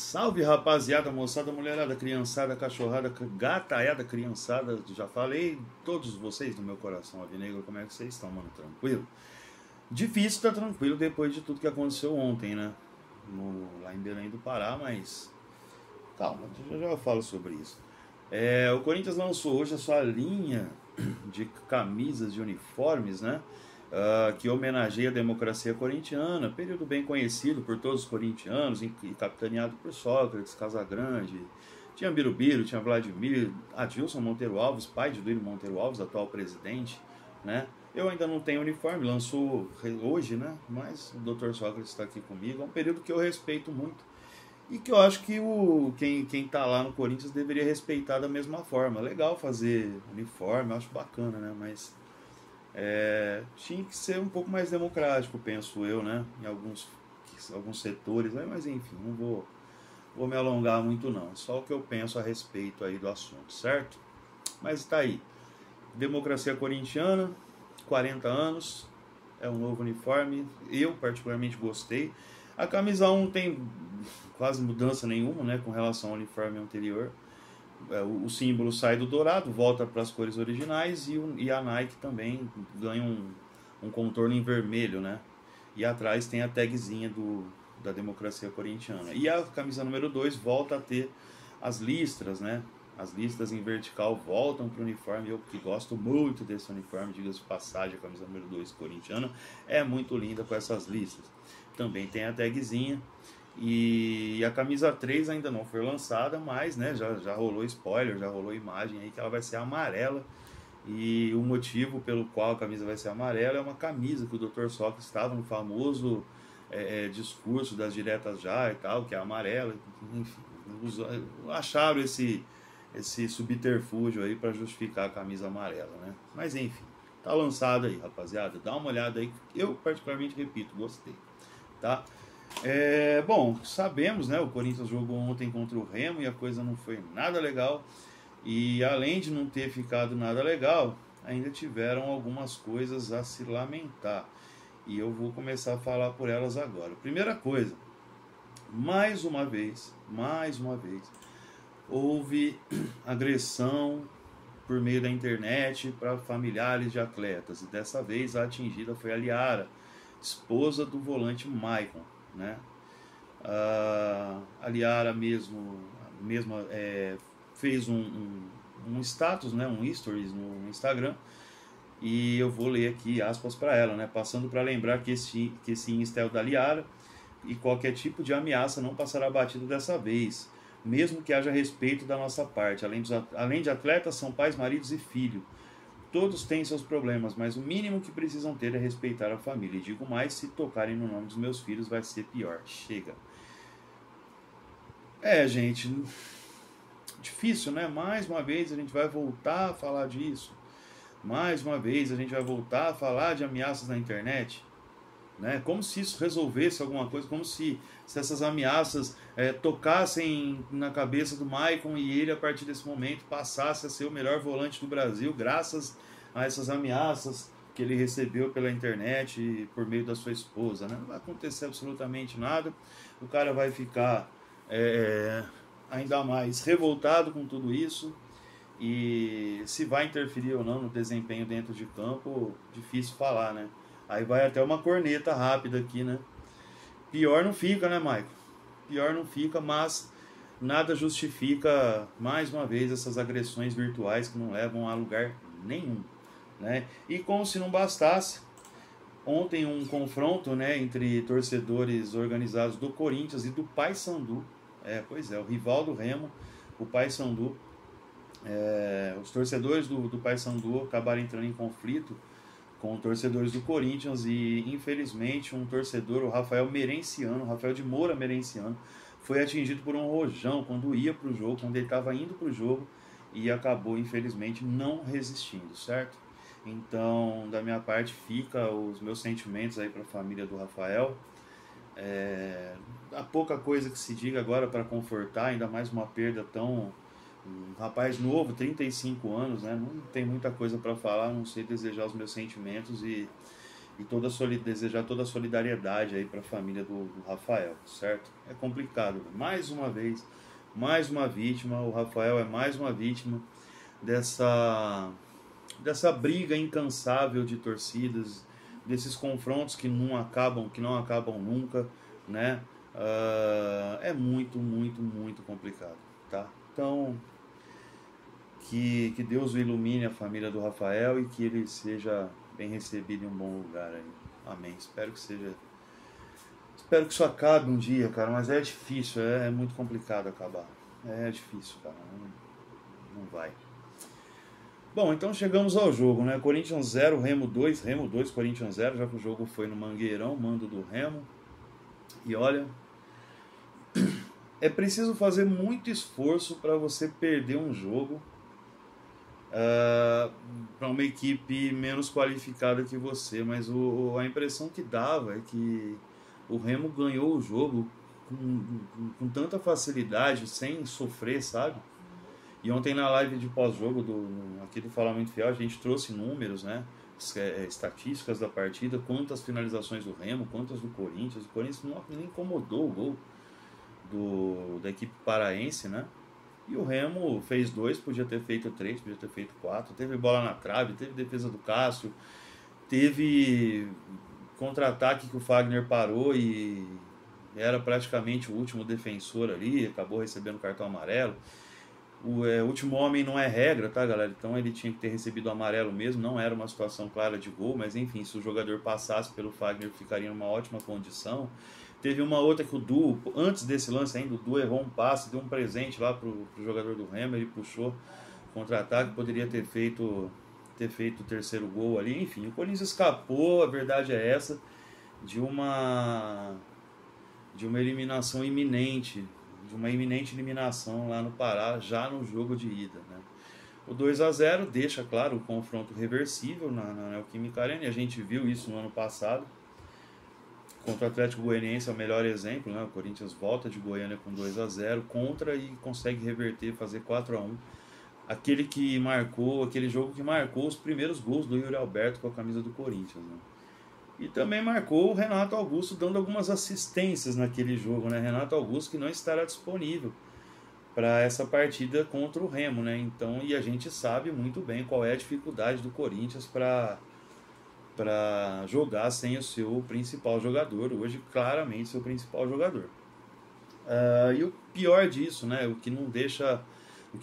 Salve rapaziada, moçada, mulherada, criançada, cachorrada, gataiada, criançada. Já falei, todos vocês do meu coração alvinegro, como é que vocês estão, mano? Tranquilo? Difícil estar tranquilo depois de tudo que aconteceu ontem, né? Lá em Belém do Pará, mas calma, já eu falo sobre isso. O Corinthians lançou hoje a sua linha de camisas e uniformes, né? Que homenageia a democracia corintiana, período bem conhecido por todos os corintianos e capitaneado por Sócrates, Casagrande, tinha Birubiru, tinha Vladimir, Adilson Monteiro Alves, pai de Duílio Monteiro Alves, atual presidente, né? Eu ainda não tenho uniforme, lançou hoje, né? Mas o Dr. Sócrates está aqui comigo, é um período que eu respeito muito e que eu acho que quem tá lá no Corinthians deveria respeitar da mesma forma. Legal fazer uniforme, eu acho bacana, né? Mas tinha que ser um pouco mais democrático, penso eu, né? Em alguns setores, né? Mas enfim, não vou me alongar muito não. Só o que eu penso a respeito aí do assunto, certo? Mas tá aí. Democracia corintiana, 40 anos, é um novo uniforme. Eu particularmente gostei. A camisa 1 não tem quase mudança nenhuma, né? Com relação ao uniforme anterior. O símbolo sai do dourado, volta para as cores originais e a Nike também ganha um contorno em vermelho, né? E atrás tem a tagzinha da democracia corintiana. E a camisa número 2 volta a ter as listras, né? As listras em vertical voltam para o uniforme. Eu que gosto muito desse uniforme, diga-se de passagem, a camisa número 2 corintiana é muito linda com essas listras. Também tem a tagzinha. E a camisa 3 ainda não foi lançada, mas né, já rolou spoiler, já rolou imagem aí que ela vai ser amarela. E o motivo pelo qual a camisa vai ser amarela é uma camisa que o Dr. Sócrates estava no famoso discurso das diretas já e tal, que é amarela. Enfim, acharam esse subterfúgio aí para justificar a camisa amarela, né? Mas enfim, tá lançado aí, rapaziada. Dá uma olhada aí. Eu particularmente repito, gostei, tá? Bom, sabemos, né? O Corinthians jogou ontem contra o Remo e a coisa não foi nada legal. E além de não ter ficado nada legal, ainda tiveram algumas coisas a se lamentar. E eu vou começar a falar por elas agora. Primeira coisa, mais uma vez, houve agressão por meio da internet para familiares de atletas. E dessa vez a atingida foi a Liara, esposa do volante Maicon, né? A Liara mesmo fez um status, né, um stories no Instagram, e eu vou ler aqui aspas para ela, né, passando para lembrar que esse Insta é o da Liara e qualquer tipo de ameaça não passará batido dessa vez, mesmo que haja respeito da nossa parte. Além de atletas, são pais, maridos e filhos. Todos têm seus problemas, mas o mínimo que precisam ter é respeitar a família. E digo mais, se tocarem no nome dos meus filhos vai ser pior. Chega. Gente, difícil, né? Mais uma vez a gente vai voltar a falar disso. Mais uma vez a gente vai voltar a falar de ameaças na internet, né? Como se isso resolvesse alguma coisa, como se essas ameaças tocassem na cabeça do Maicon e ele, a partir desse momento, passasse a ser o melhor volante do Brasil, graças a essas ameaças que ele recebeu pela internet e por meio da sua esposa, né? Não vai acontecer absolutamente nada, o cara vai ficar ainda mais revoltado com tudo isso, e se vai interferir ou não no desempenho dentro de campo, difícil falar, né? Aí vai até uma corneta rápida aqui, né? Pior não fica, né, Maicon? Pior não fica, mas nada justifica, mais uma vez, essas agressões virtuais que não levam a lugar nenhum, né? E como se não bastasse, ontem um confronto, né, entre torcedores organizados do Corinthians e do Paysandu. O rival do Remo, o Paysandu. Os torcedores do Paysandu acabaram entrando em conflito com torcedores do Corinthians e, infelizmente, um torcedor, o Rafael de Moura Merenciano, foi atingido por um rojão quando ia para o jogo, quando ele estava indo para o jogo, e acabou, infelizmente, não resistindo, certo? Então, da minha parte, fica os meus sentimentos aí para a família do Rafael. Há pouca coisa que se diga agora para confortar, ainda mais uma perda tão... Um rapaz novo, 35 anos, né? Não tem muita coisa para falar, não sei desejar os meus sentimentos e e desejar toda a solidariedade aí para a família do Rafael, certo? É complicado. Mais uma vez, mais uma vítima. O Rafael é mais uma vítima dessa briga incansável de torcidas, desses confrontos que não acabam nunca, né? É muito, muito, muito complicado, tá? Então, que Deus o ilumine a família do Rafael e que ele seja bem recebido em um bom lugar aí. Amém. Espero que isso acabe um dia, cara, mas é difícil, é muito complicado acabar. É difícil, cara. Não vai. Bom, então chegamos ao jogo, né? Corinthians 0, Remo 2, Corinthians 0, já que o jogo foi no Mangueirão, mando do Remo. E olha, é preciso fazer muito esforço para você perder um jogo para uma equipe menos qualificada que você, mas a impressão que dava é que o Remo ganhou o jogo com tanta facilidade, sem sofrer, sabe? E ontem na live de pós-jogo aqui do Fala Muito Fiel, a gente trouxe números, né? Estatísticas da partida, quantas finalizações do Remo, quantas do Corinthians. O Corinthians não incomodou o gol da equipe paraense, né? E o Remo fez 2, podia ter feito 3, podia ter feito 4. Teve bola na trave, teve defesa do Cássio, teve contra-ataque que o Fagner parou e era praticamente o último defensor ali, acabou recebendo cartão amarelo. O último homem não é regra, tá, galera? Então ele tinha que ter recebido o amarelo mesmo, não era uma situação clara de gol, mas enfim, se o jogador passasse pelo Fagner, ficaria numa ótima condição. Teve uma outra que o Du, antes desse lance ainda, o Du errou um passe, deu um presente lá pro jogador do Remo, ele puxou contra-ataque, poderia ter feito o terceiro gol ali. Enfim, o Corinthians escapou, a verdade é essa, de uma eliminação iminente, de uma iminente eliminação lá no Pará, já no jogo de ida, né? O 2-0 deixa, claro, o confronto reversível na Neoquímica Arena, e a gente viu isso no ano passado. Contra o Atlético Goianiense é o melhor exemplo, né? O Corinthians volta de Goiânia com 2-0 contra e consegue reverter, fazer 4-1. Aquele jogo que marcou os primeiros gols do Yuri Alberto com a camisa do Corinthians, né? E também marcou o Renato Augusto dando algumas assistências naquele jogo, né? Renato Augusto que não estará disponível para essa partida contra o Remo, né? Então, e a gente sabe muito bem qual é a dificuldade do Corinthians para jogar sem o seu principal jogador, hoje claramente seu principal jogador. E o pior disso, né? O que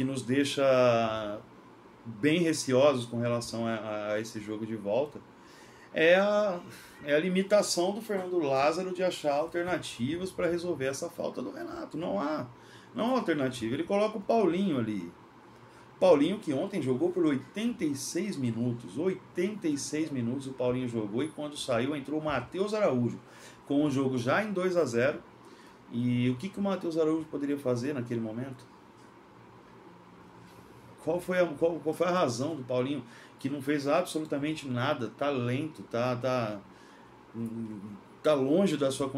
nos deixa bem receosos com relação a esse jogo de volta é a limitação do Fernando Lázaro de achar alternativas para resolver essa falta do Renato. Não há alternativa. Ele coloca o Paulinho ali. Paulinho que ontem jogou por 86 minutos. 86 minutos o Paulinho jogou, e quando saiu entrou o Matheus Araújo, com o jogo já em 2-0. E o que o Matheus Araújo poderia fazer naquele momento? Qual foi a razão do Paulinho, que não fez absolutamente nada, tá lento, tá longe da sua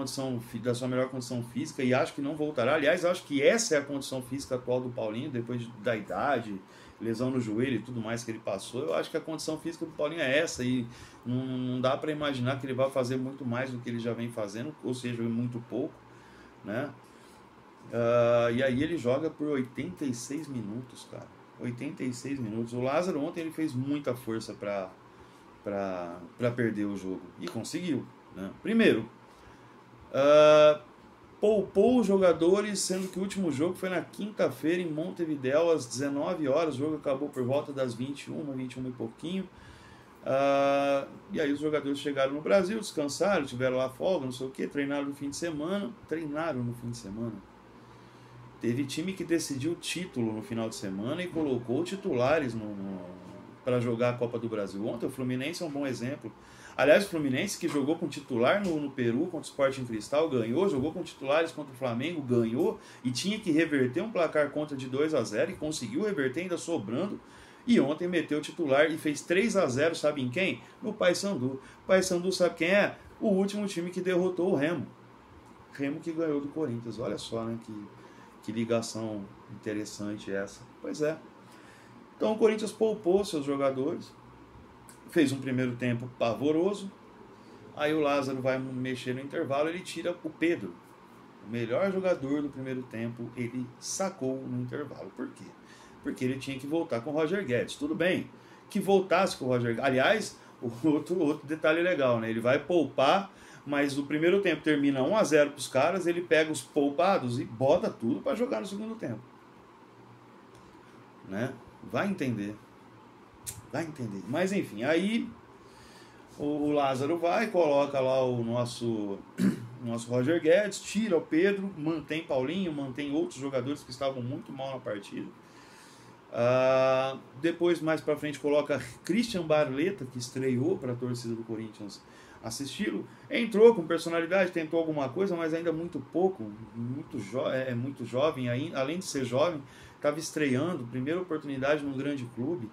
melhor condição física, e acho que não voltará. Aliás, acho que essa é a condição física atual do Paulinho, depois da idade, lesão no joelho e tudo mais que ele passou. Eu acho que a condição física do Paulinho é essa, e não dá para imaginar que ele vai fazer muito mais do que ele já vem fazendo, ou seja, muito pouco, né? E aí ele joga por 86 minutos, cara. 86 minutos. O Lázaro ontem ele fez muita força para perder o jogo, e conseguiu, né? Primeiro, poupou os jogadores, sendo que o último jogo foi na quinta-feira em Montevidéu às 19 horas, o jogo acabou por volta das 21 e pouquinho. E aí os jogadores chegaram no Brasil, descansaram, tiveram lá folga, não sei o que, treinaram no fim de semana. Teve time que decidiu o título no final de semana e colocou titulares para jogar a Copa do Brasil. Ontem o Fluminense é um bom exemplo. Aliás, o Fluminense, que jogou com titular no Peru contra o Sporting Cristal, ganhou, jogou com titulares contra o Flamengo, ganhou, e tinha que reverter um placar contra de 2-0 e conseguiu reverter, ainda sobrando. E ontem meteu o titular e fez 3-0, sabe em quem? No Paysandu. Paysandu sabe quem é? O último time que derrotou o Remo. Remo que ganhou do Corinthians. Olha só, né? Que ligação interessante essa. Pois é. Então o Corinthians poupou seus jogadores, fez um primeiro tempo pavoroso, Aí o Lázaro vai mexer no intervalo, ele tira o Pedro. O melhor jogador do primeiro tempo, ele sacou no intervalo. Por quê? Porque ele tinha que voltar com o Roger Guedes. Tudo bem que voltasse com o Roger Guedes. Aliás, outro detalhe legal, né? Ele vai poupar, mas o primeiro tempo termina 1-0 para os caras, ele pega os poupados e bota tudo para jogar no segundo tempo. Né? Vai entender. Vai entender. Mas enfim, aí o Lázaro vai, coloca lá o nosso Roger Guedes, tira o Pedro, mantém Paulinho, mantém outros jogadores que estavam muito mal na partida. Depois, mais pra frente, coloca Christian Barletta, que estreou para a torcida do Corinthians assisti-lo. Entrou com personalidade, tentou alguma coisa, mas ainda muito pouco, muito jovem, além de ser jovem, estava estreando, primeira oportunidade num grande clube,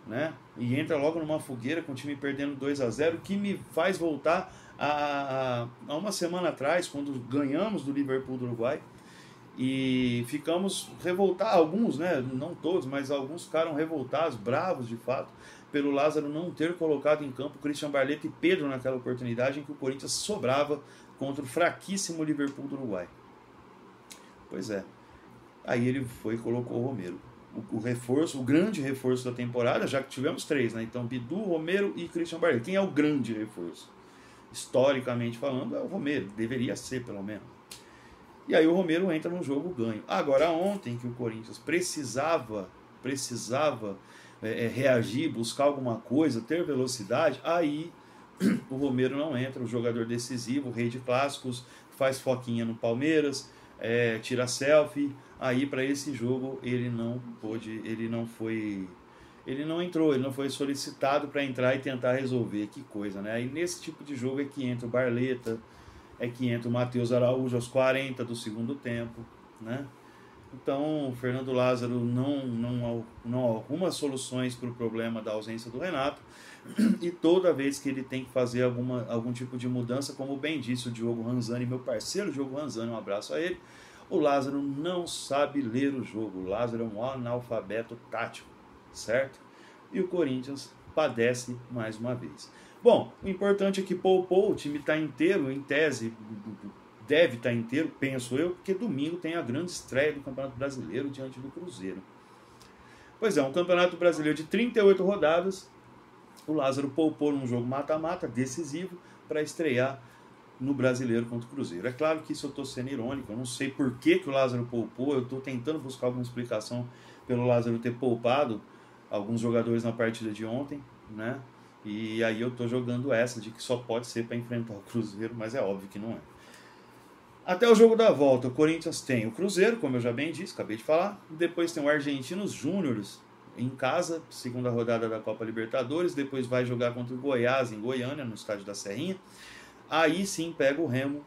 né? E entra logo numa fogueira com o time perdendo 2-0, que me faz voltar a uma semana atrás, quando ganhamos do Liverpool do Uruguai, e ficamos revoltados, alguns, né, não todos, mas alguns ficaram revoltados, bravos de fato, pelo Lázaro não ter colocado em campo Christian Barletta e Pedro naquela oportunidade em que o Corinthians sobrava contra o fraquíssimo Liverpool do Uruguai. Pois é, aí ele foi e colocou o Romero. O reforço, o grande reforço da temporada, já que tivemos 3, né? Então Bidu, Romero e Christian Barletta. Quem é o grande reforço? Historicamente falando, é o Romero, deveria ser pelo menos. E aí o Romero entra no jogo ganho. Agora ontem que o Corinthians precisava reagir, buscar alguma coisa, ter velocidade, aí o Romero não entra, o jogador decisivo, o rei de clássicos, faz foquinha no Palmeiras, tira selfie. Aí para esse jogo ele não pôde, ele não entrou, ele não foi solicitado para entrar e tentar resolver. Que coisa, né? Aí nesse tipo de jogo é que entra o Barletta, é que entra o Matheus Araújo aos 40 do segundo tempo, né? Então o Fernando Lázaro não arruma soluções para o problema da ausência do Renato, e toda vez que ele tem que fazer algum tipo de mudança, como bem disse o Diogo Ranzani, meu parceiro Diogo Ranzani, um abraço a ele, o Lázaro não sabe ler o jogo. O Lázaro é um analfabeto tático, certo? E o Corinthians padece mais uma vez. Bom, o importante é que poupou, o time está inteiro, em tese, deve estar inteiro, penso eu, porque domingo tem a grande estreia do Campeonato Brasileiro diante do Cruzeiro. Pois é, um Campeonato Brasileiro de 38 rodadas, o Lázaro poupou num jogo mata-mata, decisivo, para estrear no Brasileiro contra o Cruzeiro. É claro que isso eu estou sendo irônico, eu não sei por que o Lázaro poupou, eu estou tentando buscar alguma explicação pelo Lázaro ter poupado alguns jogadores na partida de ontem, né? E aí eu estou jogando essa de que só pode ser para enfrentar o Cruzeiro, mas é óbvio que não é. Até o jogo da volta, o Corinthians tem o Cruzeiro, como eu já bem disse, acabei de falar. Depois tem o Argentinos Júniors em casa, segunda rodada da Copa Libertadores. Depois vai jogar contra o Goiás em Goiânia, no estádio da Serrinha. Aí sim pega o Remo,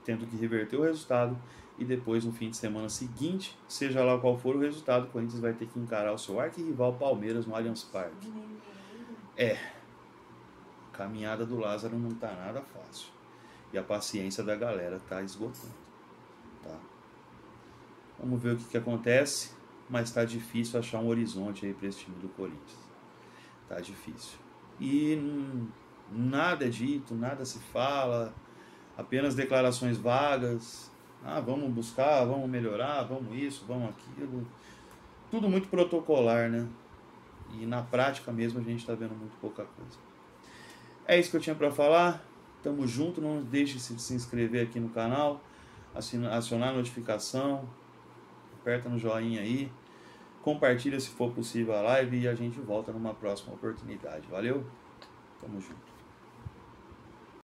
tendo que reverter o resultado. E depois, no fim de semana seguinte, seja lá qual for o resultado, o Corinthians vai ter que encarar o seu arquirrival Palmeiras no Allianz Parque. A caminhada do Lázaro não tá nada fácil. E a paciência da galera tá esgotando. Tá? Vamos ver o que acontece, mas tá difícil achar um horizonte aí para esse time do Corinthians. Tá difícil. E nada é dito, nada se fala, apenas declarações vagas. Vamos buscar, vamos melhorar, vamos isso, vamos aquilo. Tudo muito protocolar, né? E na prática mesmo a gente está vendo muito pouca coisa. É isso que eu tinha para falar. Tamo junto, não deixe de se inscrever aqui no canal, acionar a notificação, aperta no joinha aí, compartilha se for possível a live e a gente volta numa próxima oportunidade. Valeu? Tamo junto.